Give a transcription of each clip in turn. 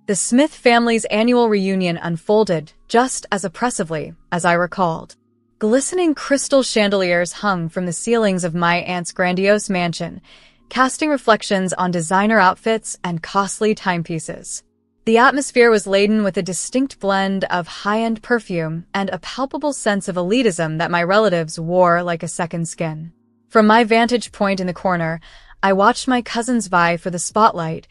The Smith family's annual reunion unfolded just as oppressively as I recalled. Glistening crystal chandeliers hung from the ceilings of my aunt's grandiose mansion, casting reflections on designer outfits and costly timepieces. The atmosphere was laden with a distinct blend of high-end perfume and a palpable sense of elitism that my relatives wore like a second skin. From my vantage point in the corner, I watched my cousins vie for the spotlight,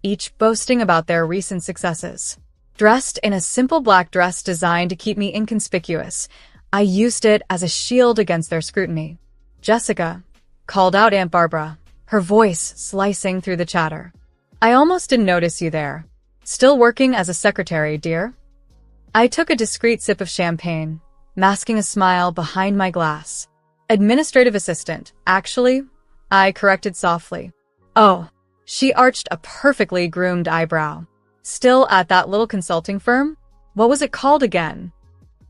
each boasting about their recent successes. Dressed in a simple black dress designed to keep me inconspicuous, I used it as a shield against their scrutiny. "Jessica," called out Aunt Barbara, her voice slicing through the chatter. "I almost didn't notice you there. Still working as a secretary, dear?" I took a discreet sip of champagne, masking a smile behind my glass. "Administrative assistant, actually," I corrected softly. "Oh." She arched a perfectly groomed eyebrow. "Still at that little consulting firm? What was it called again?"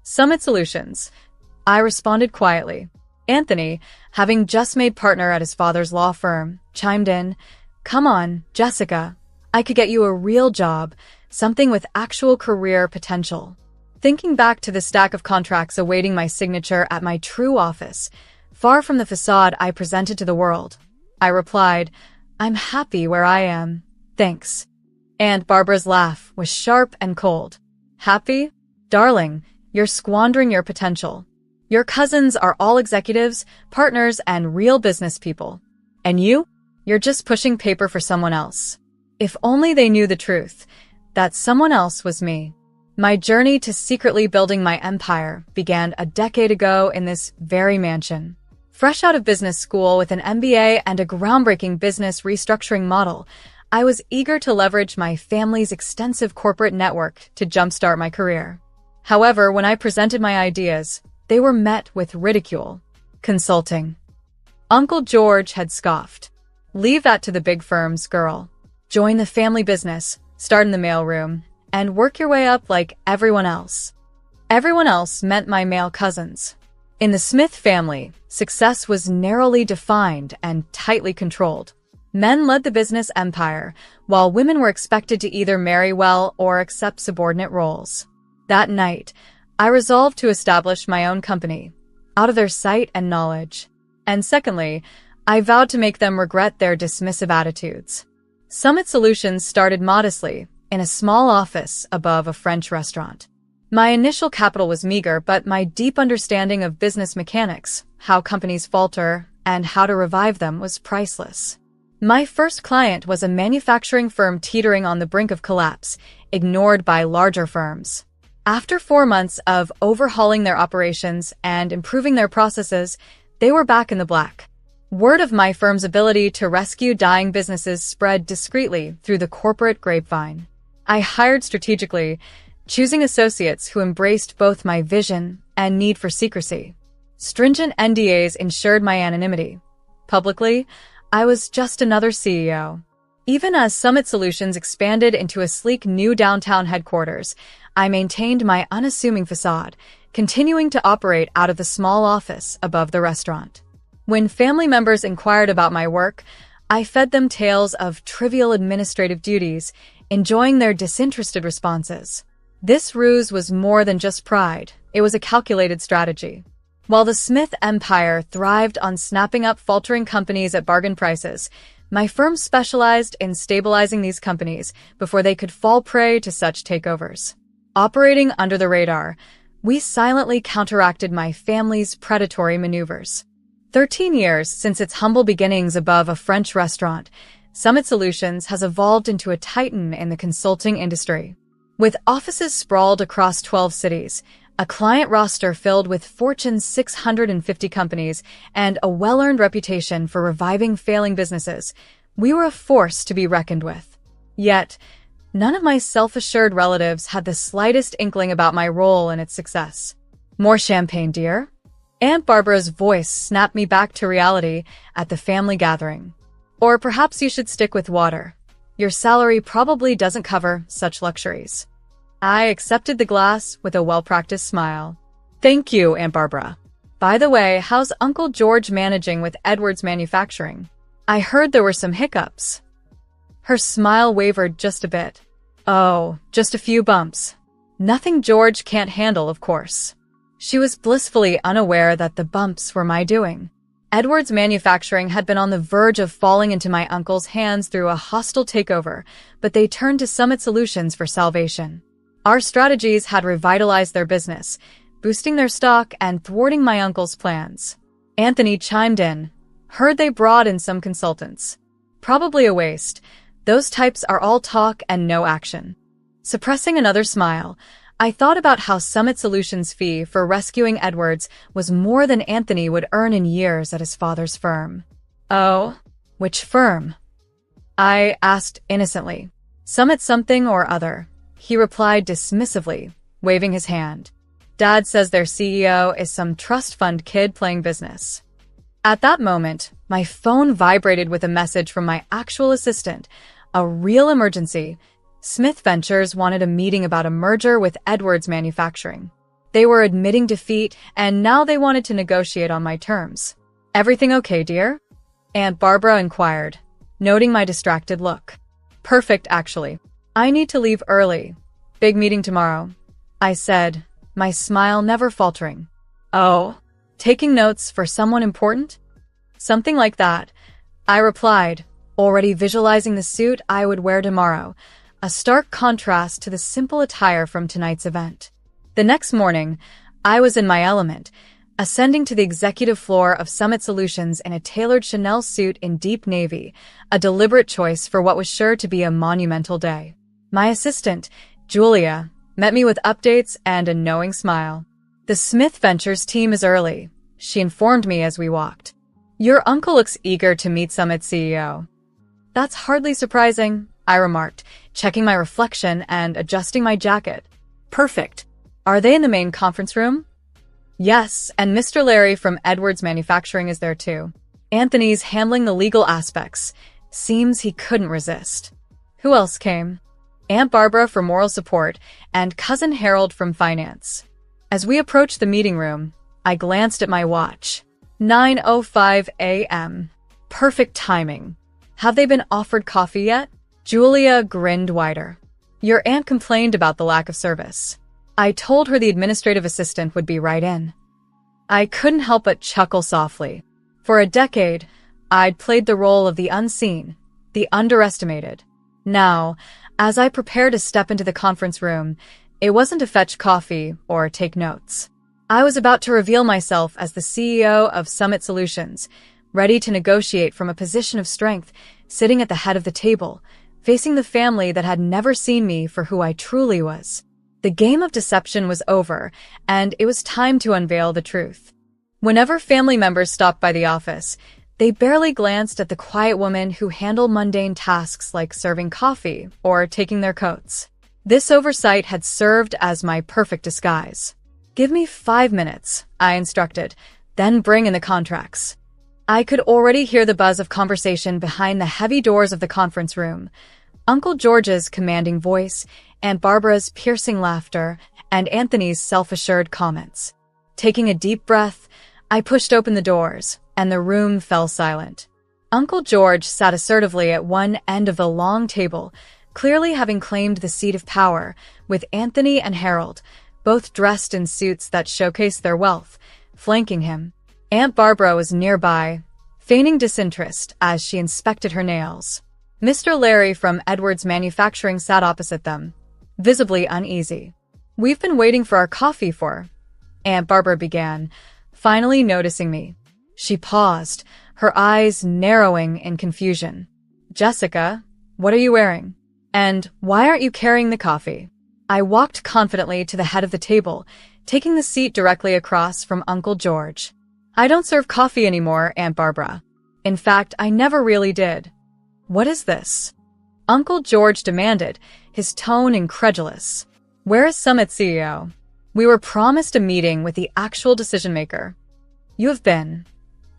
"Summit Solutions," I responded quietly. Anthony, having just made partner at his father's law firm, chimed in, "Come on, Jessica. I could get you a real job, something with actual career potential." Thinking back to the stack of contracts awaiting my signature at my true office, far from the facade I presented to the world, I replied, "I'm happy where I am, thanks." Aunt Barbara's laugh was sharp and cold. "Happy? Darling, you're squandering your potential. Your cousins are all executives, partners, and real business people. And you're just pushing paper for someone else." If only they knew the truth, that someone else was me. My journey to secretly building my empire began a decade ago in this very mansion. Fresh out of business school with an MBA and a groundbreaking business restructuring model, I was eager to leverage my family's extensive corporate network to jumpstart my career. However, when I presented my ideas, they were met with ridicule. Consulting. Uncle George had scoffed. "Leave that to the big firms, girl. Join the family business, start in the mailroom, and work your way up like everyone else." Everyone else meant my male cousins. In the Smith family, success was narrowly defined and tightly controlled. Men led the business empire, while women were expected to either marry well or accept subordinate roles. That night, I resolved to establish my own company, out of their sight and knowledge. And secondly, I vowed to make them regret their dismissive attitudes. Summit Solutions started modestly, in a small office above a French restaurant. My initial capital was meager, but my deep understanding of business mechanics, how companies falter, and how to revive them was priceless. My first client was a manufacturing firm teetering on the brink of collapse, ignored by larger firms. After 4 months of overhauling their operations and improving their processes, they were back in the black. Word of my firm's ability to rescue dying businesses spread discreetly through the corporate grapevine. I hired strategically, choosing associates who embraced both my vision and need for secrecy. Stringent NDAs ensured my anonymity. Publicly, I was just another CEO. Even as Summit Solutions expanded into a sleek new downtown headquarters, I maintained my unassuming facade, continuing to operate out of the small office above the restaurant. When family members inquired about my work, I fed them tales of trivial administrative duties, enjoying their disinterested responses. This ruse was more than just pride, it was a calculated strategy. While the Smith empire thrived on snapping up faltering companies at bargain prices, my firm specialized in stabilizing these companies before they could fall prey to such takeovers. Operating under the radar, we silently counteracted my family's predatory maneuvers. 13 years since its humble beginnings above a French restaurant, Summit Solutions has evolved into a titan in the consulting industry. With offices sprawled across 12 cities, a client roster filled with Fortune 650 companies, and a well-earned reputation for reviving failing businesses, we were a force to be reckoned with. Yet, none of my self-assured relatives had the slightest inkling about my role in its success. "More champagne, dear?" Aunt Barbara's voice snapped me back to reality at the family gathering. "Or perhaps you should stick with water. Your salary probably doesn't cover such luxuries." I accepted the glass with a well-practiced smile. "Thank you, Aunt Barbara. By the way, how's Uncle George managing with Edwards Manufacturing? I heard there were some hiccups." Her smile wavered just a bit. Oh, just a few bumps. Nothing George can't handle, of course. She was blissfully unaware that the bumps were my doing. Edwards Manufacturing had been on the verge of falling into my uncle's hands through a hostile takeover, but they turned to Summit Solutions for salvation. Our strategies had revitalized their business, boosting their stock and thwarting my uncle's plans. Anthony chimed in. Heard they brought in some consultants. Probably a waste. Those types are all talk and no action. Suppressing another smile, I thought about how Summit Solutions' fee for rescuing Edwards was more than Anthony would earn in years at his father's firm. Oh, which firm? I asked innocently. Summit something or other. He replied dismissively, waving his hand. Dad says their CEO is some trust fund kid playing business. At that moment, my phone vibrated with a message from my actual assistant. A real emergency. Smith Ventures wanted a meeting about a merger with Edwards Manufacturing. They were admitting defeat, and now they wanted to negotiate on my terms. Everything okay, dear? Aunt Barbara inquired, noting my distracted look. Perfect, actually. I need to leave early. Big meeting tomorrow, I said, my smile never faltering. Oh, taking notes for someone important? Something like that, I replied, already visualizing the suit I would wear tomorrow, a stark contrast to the simple attire from tonight's event. The next morning, I was in my element, ascending to the executive floor of Summit Solutions in a tailored Chanel suit in deep navy, a deliberate choice for what was sure to be a monumental day. My assistant, Julia, met me with updates and a knowing smile. The Smith Ventures team is early, she informed me as we walked. Your uncle looks eager to meet Summit CEO. That's hardly surprising, I remarked, checking my reflection and adjusting my jacket. Perfect. Are they in the main conference room? Yes, and Mr. Larry from Edwards Manufacturing is there too. Anthony's handling the legal aspects. Seems he couldn't resist. Who else came? Aunt Barbara for moral support and Cousin Harold from finance. As we approached the meeting room, I glanced at my watch. 9:05 a.m. Perfect timing. Have they been offered coffee yet? Julia grinned wider. Your aunt complained about the lack of service. I told her the administrative assistant would be right in. I couldn't help but chuckle softly. For a decade, I'd played the role of the unseen, the underestimated. Now, as I prepared to step into the conference room, it wasn't to fetch coffee or take notes. I was about to reveal myself as the CEO of Summit Solutions, ready to negotiate from a position of strength, sitting at the head of the table, facing the family that had never seen me for who I truly was. The game of deception was over, and it was time to unveil the truth. Whenever family members stopped by the office, they barely glanced at the quiet woman who handled mundane tasks like serving coffee or taking their coats. This oversight had served as my perfect disguise. Give me 5 minutes, I instructed, then bring in the contracts. I could already hear the buzz of conversation behind the heavy doors of the conference room. Uncle George's commanding voice, Aunt Barbara's piercing laughter, and Anthony's self-assured comments. Taking a deep breath, I pushed open the doors, and the room fell silent. Uncle George sat assertively at one end of the long table, clearly having claimed the seat of power, with Anthony and Harold, both dressed in suits that showcased their wealth, flanking him. Aunt Barbara was nearby, feigning disinterest as she inspected her nails. Mr. Larry from Edwards Manufacturing sat opposite them, visibly uneasy. We've been waiting for our coffee for, Aunt Barbara began, finally noticing me. She paused, her eyes narrowing in confusion. Jessica, what are you wearing? And why aren't you carrying the coffee? I walked confidently to the head of the table, taking the seat directly across from Uncle George. I don't serve coffee anymore, Aunt Barbara. In fact, I never really did. What is this? Uncle George demanded, his tone incredulous. Where is Summit CEO? We were promised a meeting with the actual decision-maker. You have been,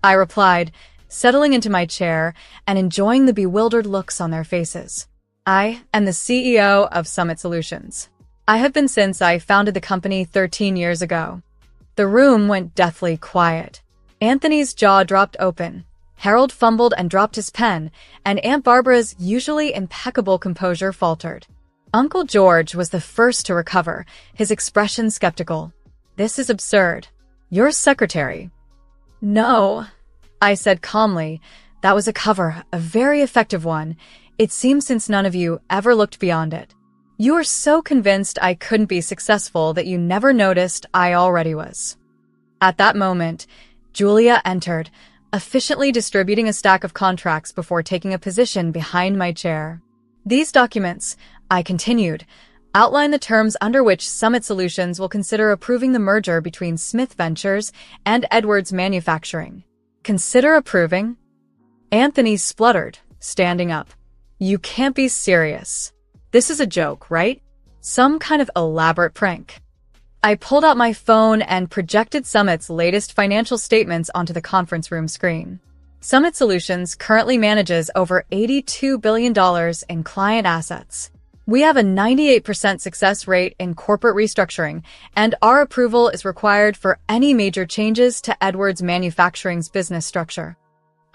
I replied, settling into my chair and enjoying the bewildered looks on their faces. I am the CEO of Summit Solutions. I have been since I founded the company 13 years ago. The room went deathly quiet. Anthony's jaw dropped open. Harold fumbled and dropped his pen, and Aunt Barbara's usually impeccable composure faltered. Uncle George was the first to recover, his expression skeptical. This is absurd. You're a secretary. No, I said calmly. That was a cover, a very effective one. It seems since none of you ever looked beyond it. You were so convinced I couldn't be successful that you never noticed I already was. At that moment, Julia entered, efficiently distributing a stack of contracts before taking a position behind my chair. These documents, I continued, outline the terms under which Summit Solutions will consider approving the merger between Smith Ventures and Edwards Manufacturing. Consider approving? Anthony spluttered, standing up. You can't be serious. This is a joke, right? Some kind of elaborate prank. I pulled out my phone and projected Summit's latest financial statements onto the conference room screen. Summit Solutions currently manages over $82 billion in client assets. We have a 98% success rate in corporate restructuring, and our approval is required for any major changes to Edwards Manufacturing's business structure.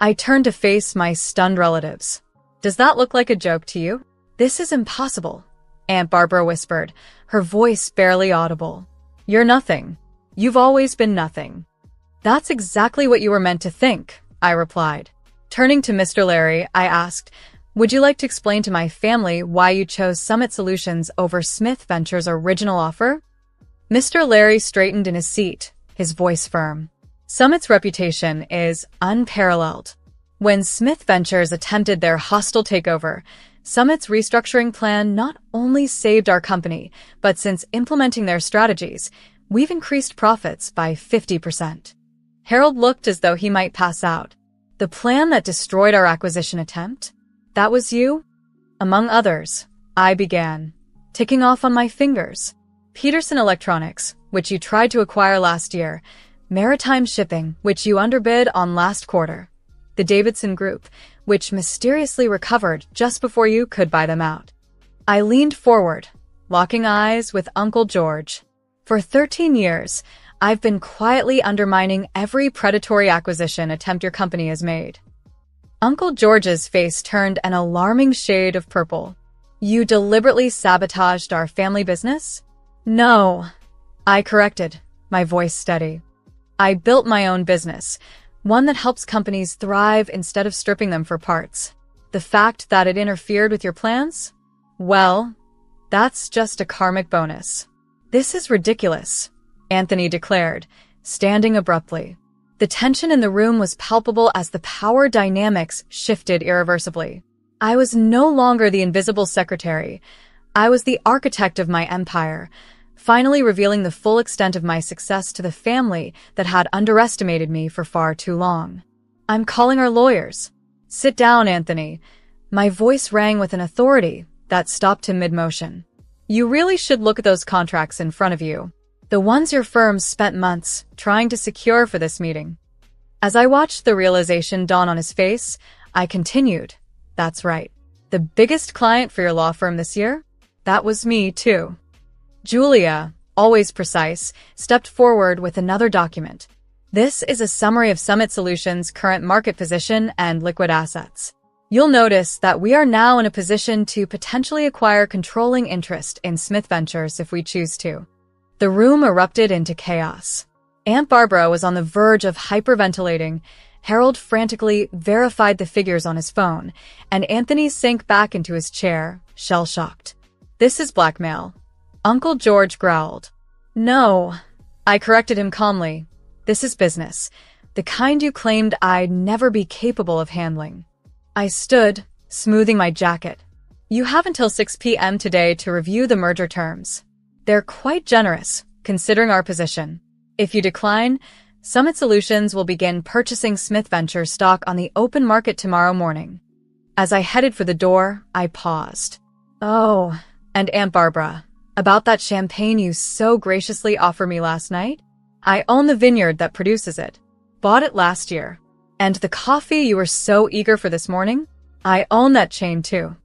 I turned to face my stunned relatives. Does that look like a joke to you? This is impossible, Aunt Barbara whispered, her voice barely audible. You're nothing. You've always been nothing. That's exactly what you were meant to think, I replied. Turning to Mr. Larry, I asked, would you like to explain to my family why you chose Summit Solutions over Smith Ventures' original offer? Mr. Larry straightened in his seat, his voice firm. Summit's reputation is unparalleled. When Smith Ventures attempted their hostile takeover, Summit's restructuring plan not only saved our company, but since implementing their strategies, we've increased profits by 50%. Harold looked as though he might pass out. The plan that destroyed our acquisition attempt? That was you? Among others, I began, ticking off on my fingers. Peterson Electronics, which you tried to acquire last year, Maritime Shipping, which you underbid on last quarter, the Davidson Group, which mysteriously recovered just before you could buy them out. I leaned forward, locking eyes with Uncle George. For 13 years, I've been quietly undermining every predatory acquisition attempt your company has made. Uncle George's face turned an alarming shade of purple. You deliberately sabotaged our family business? No, I corrected, my voice steady. I built my own business, one that helps companies thrive instead of stripping them for parts. The fact that it interfered with your plans? Well, that's just a karmic bonus. This is ridiculous, Anthony declared, standing abruptly. The tension in the room was palpable as the power dynamics shifted irreversibly. I was no longer the invisible secretary. I was the architect of my empire, finally revealing the full extent of my success to the family that had underestimated me for far too long. I'm calling our lawyers. Sit down, Anthony. My voice rang with an authority that stopped him mid-motion. You really should look at those contracts in front of you. The ones your firm spent months trying to secure for this meeting. As I watched the realization dawn on his face, I continued. That's right. The biggest client for your law firm this year? That was me, too. Julia, always precise, stepped forward with another document. This is a summary of Summit Solutions' current market position and liquid assets. You'll notice that we are now in a position to potentially acquire controlling interest in Smith Ventures if we choose to. The room erupted into chaos. Aunt Barbara was on the verge of hyperventilating. Harold frantically verified the figures on his phone, and Anthony sank back into his chair, shell-shocked. This is blackmail. Uncle George growled. No, I corrected him calmly. This is business, the kind you claimed I'd never be capable of handling. I stood, smoothing my jacket. You have until 6 p.m. today to review the merger terms. They're quite generous, considering our position. If you decline, Summit Solutions will begin purchasing Smith Ventures stock on the open market tomorrow morning. As I headed for the door, I paused. Oh, and Aunt Barbara, about that champagne you so graciously offered me last night? I own the vineyard that produces it. Bought it last year. And the coffee you were so eager for this morning? I own that chain too.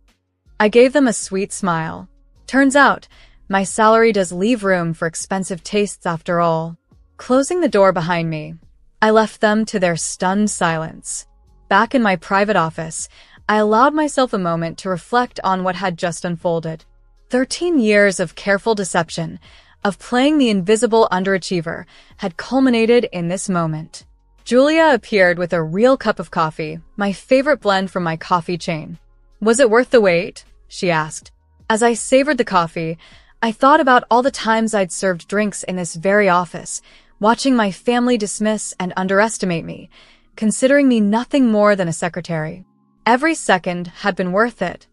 I gave them a sweet smile. Turns out, my salary does leave room for expensive tastes after all. Closing the door behind me, I left them to their stunned silence. Back in my private office, I allowed myself a moment to reflect on what had just unfolded. 13 years of careful deception, of playing the invisible underachiever, had culminated in this moment. Julia appeared with a real cup of coffee, my favorite blend from my coffee chain. "Was it worth the wait?" she asked. As I savored the coffee, I thought about all the times I'd served drinks in this very office, watching my family dismiss and underestimate me, considering me nothing more than a secretary. Every second had been worth it.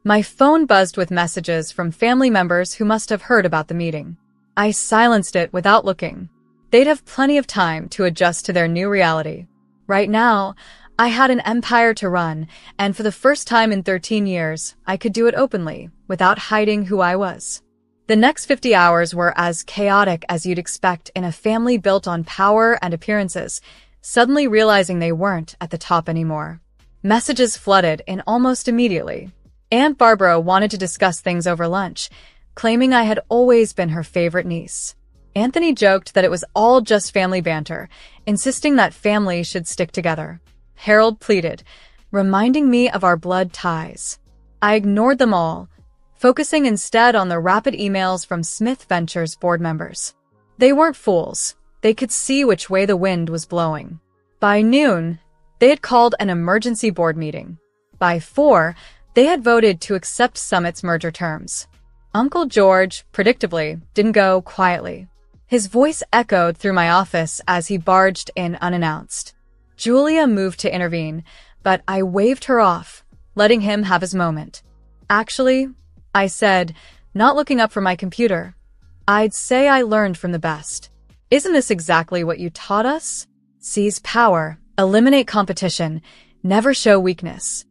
My phone buzzed with messages from family members who must have heard about the meeting. I silenced it without looking. They'd have plenty of time to adjust to their new reality. Right now, I had an empire to run, and for the first time in 13 years, I could do it openly, without hiding who I was. The next 50 hours were as chaotic as you'd expect in a family built on power and appearances, suddenly realizing they weren't at the top anymore. Messages flooded in almost immediately. Aunt Barbara wanted to discuss things over lunch, claiming I had always been her favorite niece. Anthony joked that it was all just family banter, insisting that family should stick together. Harold pleaded, reminding me of our blood ties. I ignored them all, focusing instead on the rapid emails from Smith Ventures board members. They weren't fools. They could see which way the wind was blowing. By noon, they had called an emergency board meeting. By 4, they had voted to accept Summit's merger terms. Uncle George, predictably, didn't go quietly. His voice echoed through my office as he barged in unannounced. Julia moved to intervene, but I waved her off, letting him have his moment. "Actually," I said, not looking up from my computer, "I'd say I learned from the best. Isn't this exactly what you taught us? Seize power, eliminate competition, never show weakness."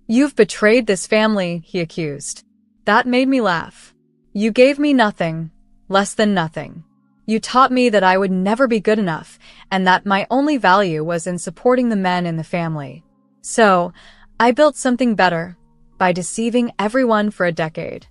"You've betrayed this family," he accused. That made me laugh. "You gave me nothing, less than nothing. You taught me that I would never be good enough, and that my only value was in supporting the men in the family. So, I built something better, by deceiving everyone for a decade."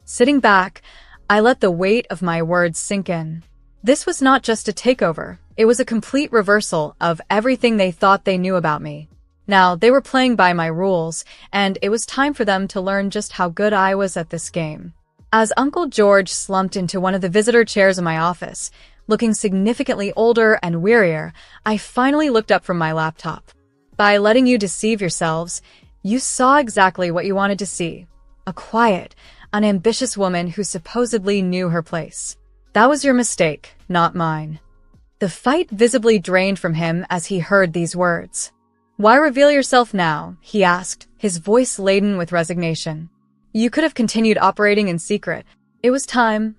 Sitting back, I let the weight of my words sink in. This was not just a takeover, it was a complete reversal of everything they thought they knew about me. Now, they were playing by my rules, and it was time for them to learn just how good I was at this game. As Uncle George slumped into one of the visitor chairs in my office, looking significantly older and wearier, I finally looked up from my laptop. "By letting you deceive yourselves, you saw exactly what you wanted to see. A quiet, unambitious woman who supposedly knew her place. That was your mistake, not mine." The fight visibly drained from him as he heard these words. "Why reveal yourself now?" he asked, his voice laden with resignation. "You could have continued operating in secret. It was time,"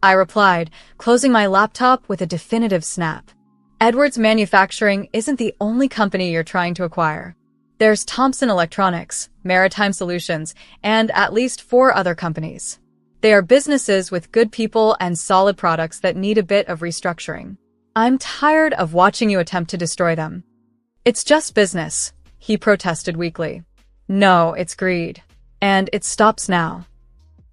I replied, closing my laptop with a definitive snap. "Edwards Manufacturing isn't the only company you're trying to acquire. There's Thompson Electronics, Maritime Solutions, and at least 4 other companies. They are businesses with good people and solid products that need a bit of restructuring. I'm tired of watching you attempt to destroy them." "It's just business," he protested weakly. "No, it's greed. And it stops now."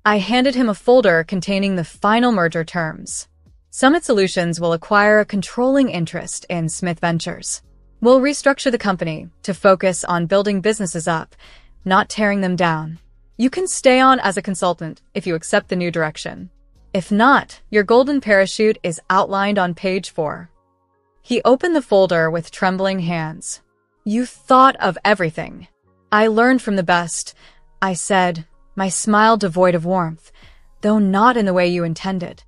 I handed him a folder containing the final merger terms. Summit Solutions will acquire a controlling interest in Smith Ventures. We'll restructure the company to focus on building businesses up, not tearing them down. You can stay on as a consultant if you accept the new direction. If not, your golden parachute is outlined on page 4. He opened the folder with trembling hands. "You thought of everything." "I learned from the best," I said, my smile devoid of warmth, though not in the way you intended.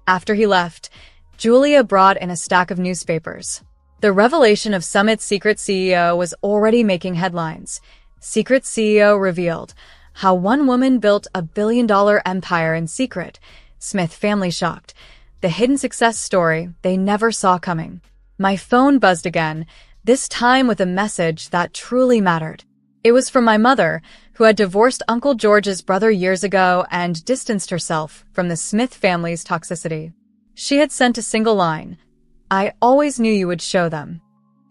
After he left, Julia brought in a stack of newspapers. The revelation of Summit's secret CEO was already making headlines. Secret CEO revealed how one woman built a billion-dollar empire in secret. Smith family shocked. The hidden success story they never saw coming. My phone buzzed again, this time with a message that truly mattered. It was from my mother, who had divorced Uncle George's brother years ago and distanced herself from the Smith family's toxicity. She had sent a single line, "I always knew you would show them."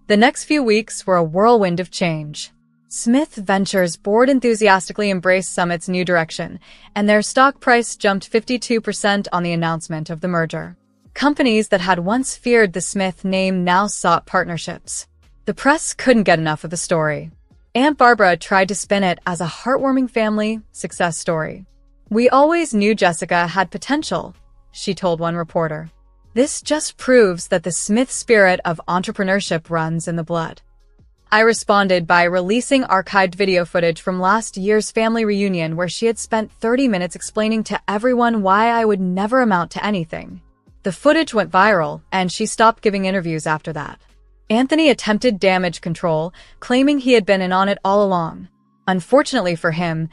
The next few weeks were a whirlwind of change. Smith Ventures board enthusiastically embraced Summit's new direction, and their stock price jumped 52% on the announcement of the merger. Companies that had once feared the Smith name now sought partnerships. The press couldn't get enough of the story. Aunt Barbara tried to spin it as a heartwarming family success story. "We always knew Jessica had potential," she told one reporter. "This just proves that the Smith spirit of entrepreneurship runs in the blood." I responded by releasing archived video footage from last year's family reunion where she had spent 30 minutes explaining to everyone why I would never amount to anything. The footage went viral, and she stopped giving interviews after that. Anthony attempted damage control, claiming he had been in on it all along. Unfortunately for him,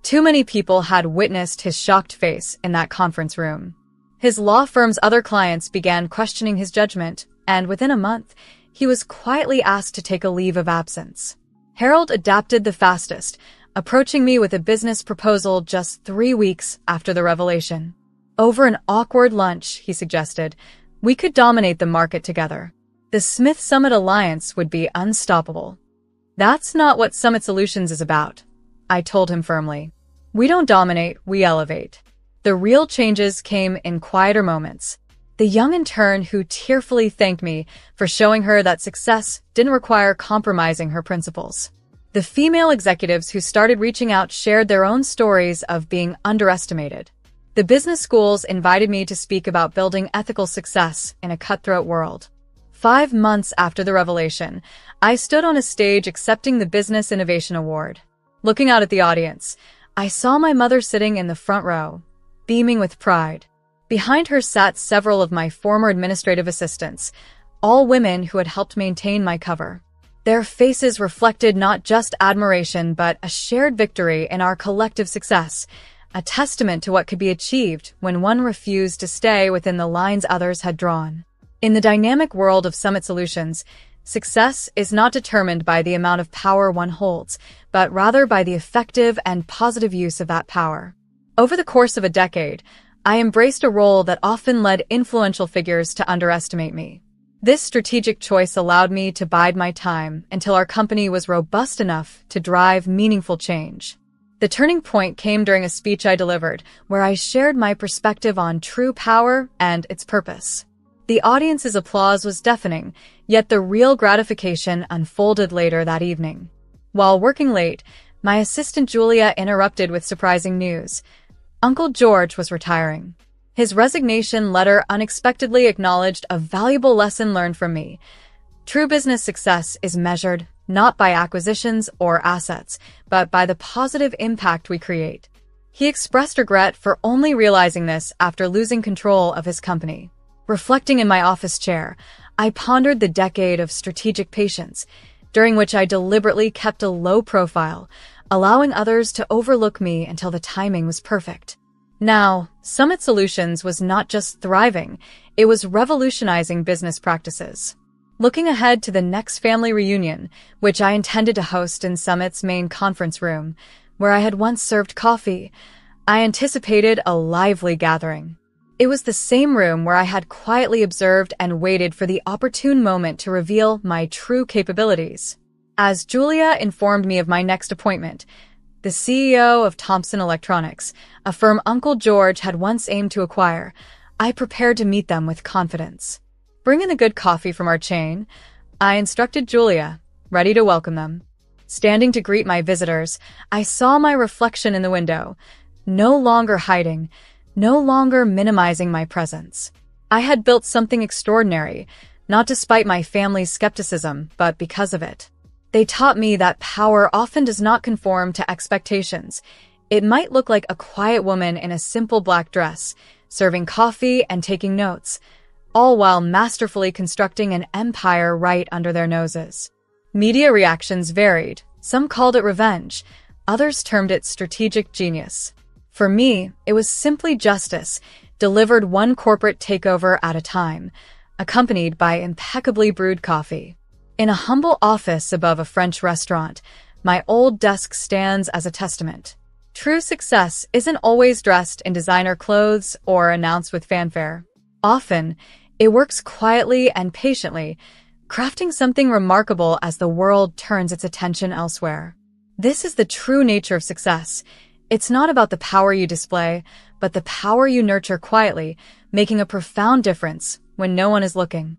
too many people had witnessed his shocked face in that conference room. His law firm's other clients began questioning his judgment, and within a month, he was quietly asked to take a leave of absence. Harold adapted the fastest, approaching me with a business proposal just 3 weeks after the revelation. Over an awkward lunch, he suggested, we could dominate the market together. The Smith Summit Alliance would be unstoppable. "That's not what Summit Solutions is about," I told him firmly. "We don't dominate, we elevate." The real changes came in quieter moments. The young intern who tearfully thanked me for showing her that success didn't require compromising her principles. The female executives who started reaching out shared their own stories of being underestimated. The business schools invited me to speak about building ethical success in a cutthroat world. 5 months after the revelation, I stood on a stage accepting the Business Innovation Award. Looking out at the audience, I saw my mother sitting in the front row, beaming with pride. Behind her sat several of my former administrative assistants, all women who had helped maintain my cover. Their faces reflected not just admiration but a shared victory in our collective success, a testament to what could be achieved when one refused to stay within the lines others had drawn. In the dynamic world of Summit Solutions, success is not determined by the amount of power one holds, but rather by the effective and positive use of that power. Over the course of a decade, I embraced a role that often led influential figures to underestimate me. This strategic choice allowed me to bide my time until our company was robust enough to drive meaningful change. The turning point came during a speech I delivered, where I shared my perspective on true power and its purpose. The audience's applause was deafening, yet the real gratification unfolded later that evening. While working late, my assistant Julia interrupted with surprising news. Uncle George was retiring. His resignation letter unexpectedly acknowledged a valuable lesson learned from me. True business success is measured not by acquisitions or assets, but by the positive impact we create. He expressed regret for only realizing this after losing control of his company. Reflecting in my office chair, I pondered the decade of strategic patience, during which I deliberately kept a low profile, allowing others to overlook me until the timing was perfect. Now, Summit Solutions was not just thriving, it was revolutionizing business practices. Looking ahead to the next family reunion, which I intended to host in Summit's main conference room, where I had once served coffee, I anticipated a lively gathering. It was the same room where I had quietly observed and waited for the opportune moment to reveal my true capabilities. As Julia informed me of my next appointment, the CEO of Thompson Electronics, a firm Uncle George had once aimed to acquire, I prepared to meet them with confidence. "Bring in the good coffee from our chain," I instructed Julia, ready to welcome them. Standing to greet my visitors, I saw my reflection in the window, no longer hiding, no longer minimizing my presence. I had built something extraordinary, not despite my family's skepticism, but because of it. They taught me that power often does not conform to expectations. It might look like a quiet woman in a simple black dress, serving coffee and taking notes, all while masterfully constructing an empire right under their noses. Media reactions varied. Some called it revenge, others termed it strategic genius. For me, it was simply justice, delivered one corporate takeover at a time, accompanied by impeccably brewed coffee. In a humble office above a French restaurant, my old desk stands as a testament. True success isn't always dressed in designer clothes or announced with fanfare. Often, it works quietly and patiently, crafting something remarkable as the world turns its attention elsewhere. This is the true nature of success. It's not about the power you display, but the power you nurture quietly, making a profound difference when no one is looking.